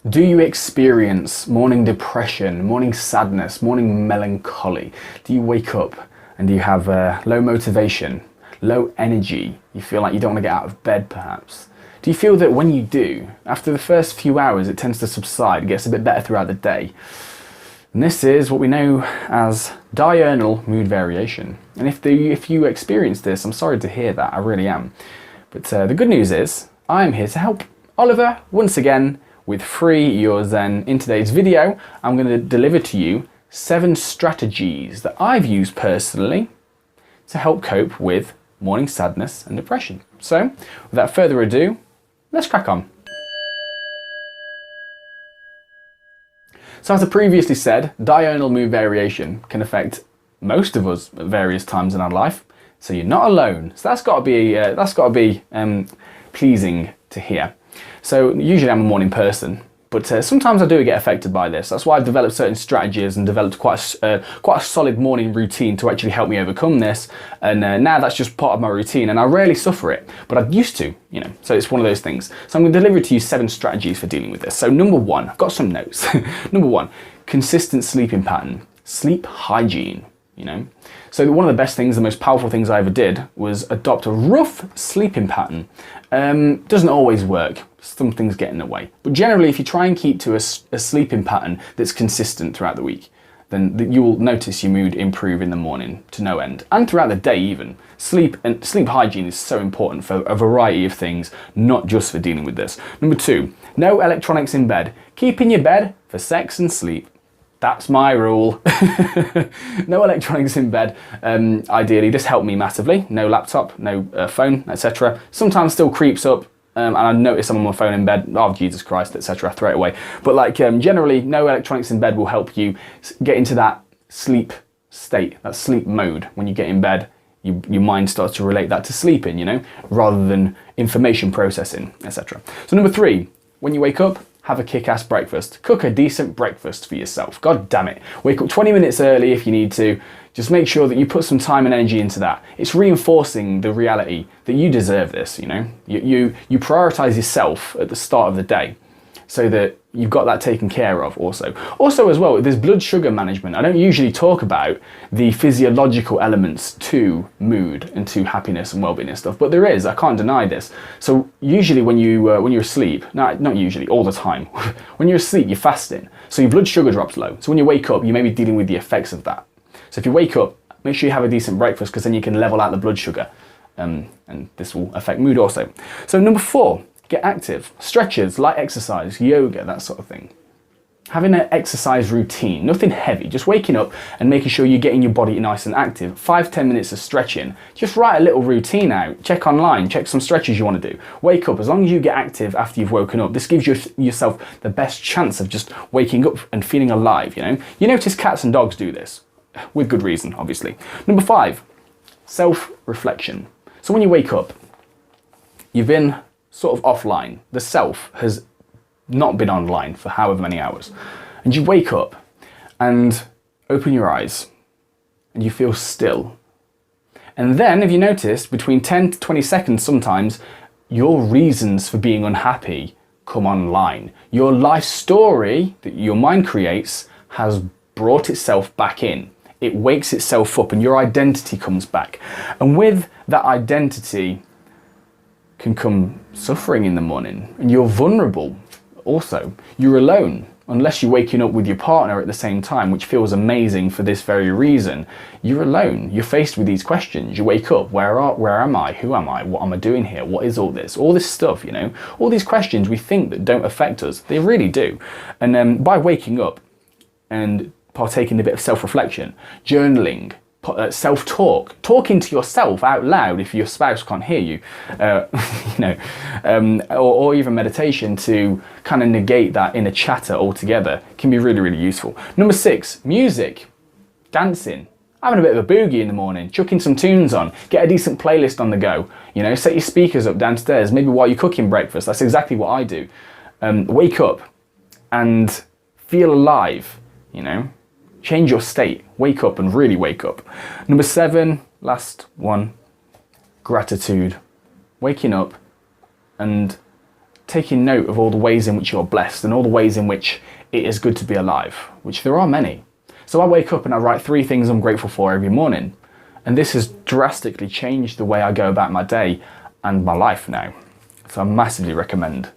Do you experience morning depression, morning sadness, morning melancholy? Do you wake up and do you have low motivation, low energy? You feel like you don't want to get out of bed perhaps? Do you feel that when you do, after the first few hours it tends to subside, it gets a bit better throughout the day? And this is what we know as diurnal mood variation. And if you experience this, I'm sorry to hear that, I really am. But the good news is, I am here to help. Oliver, once again, with Free Your Zen. In today's video, I'm going to deliver to you 7 strategies that I've used personally to help cope with morning sadness and depression. So, without further ado, let's crack on. So as I previously said, diurnal mood variation can affect most of us at various times in our life. So you're not alone. So that's got to be pleasing to hear. So usually I'm a morning person, but sometimes I do get affected by this. That's why I've developed certain strategies and developed quite a solid morning routine to actually help me overcome this. And now that's just part of my routine, and I rarely suffer it, but I used to, you know. So it's one of those things. So I'm going to deliver to you 7 strategies for dealing with this. So number 1, I've got some notes. Number 1, consistent sleeping pattern, sleep hygiene. You know, so one of the best things, the most powerful things I ever did was adopt a rough sleeping pattern. Doesn't always work. Some things get in the way. But generally, if you try and keep to a sleeping pattern that's consistent throughout the week, then you will notice your mood improve in the morning to no end. And throughout the day even. Sleep hygiene is so important for a variety of things, not just for dealing with this. Number 2, no electronics in bed. Keep in your bed for sex and sleep. That's my rule. No electronics in bed, ideally. This helped me massively. No laptop, no phone, etc. Sometimes still creeps up, and I notice I'm on my phone in bed, oh Jesus Christ, etc. Throw it away. But like generally, no electronics in bed will help you get into that sleep state, that sleep mode. When you get in bed, your mind starts to relate that to sleeping, you know, rather than information processing, etc. So number 3, when you wake up, have a kick-ass breakfast. Cook a decent breakfast for yourself. God damn it. Wake up 20 minutes early if you need to. Just make sure that you put some time and energy into that. It's reinforcing the reality that you deserve this, you know. You prioritize yourself at the start of the day so that you've got that taken care of also. Also as well, there's blood sugar management. I don't usually talk about the physiological elements to mood and to happiness and well-being and stuff, but there is, I can't deny this. So usually when you're asleep, not usually, all the time, when you're asleep, you're fasting. So your blood sugar drops low. So when you wake up, you may be dealing with the effects of that. So if you wake up, make sure you have a decent breakfast because then you can level out the blood sugar. And this will affect mood also. So number 4, get active. Stretches, light exercise, yoga, that sort of thing. Having an exercise routine, nothing heavy, just waking up and making sure you're getting your body nice and active. 5-10 minutes of stretching. Just write a little routine out. Check online, check some stretches you want to do. Wake up, as long as you get active after you've woken up, this gives yourself the best chance of just waking up and feeling alive, you know. You notice cats and dogs do this, with good reason, obviously. Number 5, self-reflection. So when you wake up, you've been sort of offline. The self has not been online for however many hours. And you wake up and open your eyes and you feel still. And then, if you notice, between 10 to 20 seconds sometimes, your reasons for being unhappy come online. Your life story that your mind creates has brought itself back in. It wakes itself up and your identity comes back. And with that identity can come suffering in the morning, and you're vulnerable also. You're alone, unless you're waking up with your partner at the same time, which feels amazing for this very reason. You're alone. You're faced with these questions. You wake up, where am I? Who am I? What am I doing here? What is all this? All this stuff, you know, all these questions we think that don't affect us, they really do. And by waking up and partaking in a bit of self-reflection, journaling, self-talk, talking to yourself out loud if your spouse can't hear you, you know, or even meditation to kind of negate that inner chatter altogether can be really, really useful. Number 6, music, dancing, having a bit of a boogie in the morning, chucking some tunes on, get a decent playlist on the go, you know, set your speakers up downstairs, maybe while you're cooking breakfast. That's exactly what I do. Wake up and feel alive, you know. Change your state, wake up and really wake up. Number 7, last one, gratitude. Waking up and taking note of all the ways in which you're blessed and all the ways in which it is good to be alive, which there are many. So I wake up and I write 3 things I'm grateful for every morning. And this has drastically changed the way I go about my day and my life now. So I massively recommend,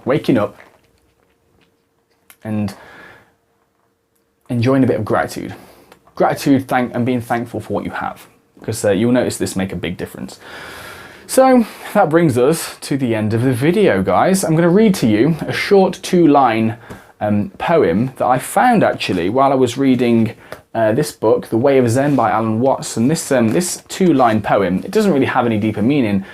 waking up and enjoying a bit of gratitude. Gratitude and being thankful for what you have, because you'll notice this make a big difference. So that brings us to the end of the video, guys. I'm going to read to you a short 2-line poem that I found actually while I was reading this book, The Way of Zen by Alan Watts. And this 2-line poem, it doesn't really have any deeper meaning.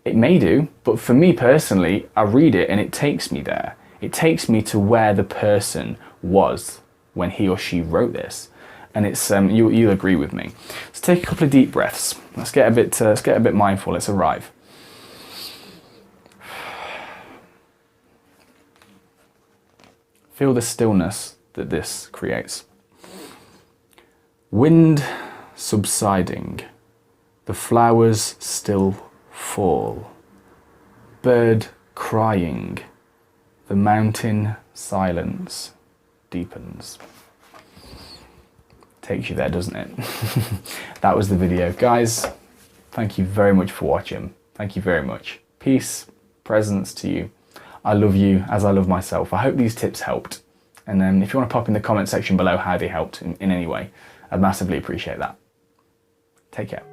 It may do, but for me personally, I read it and it takes me there. It takes me to where the person was when he or she wrote this. And it's you'll agree with me. Let's take a couple of deep breaths. Let's get a bit mindful. Let's arrive. Feel the stillness that this creates. Wind subsiding, the flowers still fall. Bird crying, the mountain silence deepens. Takes you there, doesn't it? That was the video. Guys, thank you very much for watching. Thank you very much. Peace, presence to you. I love you as I love myself. I hope these tips helped. And then if you want to pop in the comment section below how they helped in any way, I'd massively appreciate that. Take care.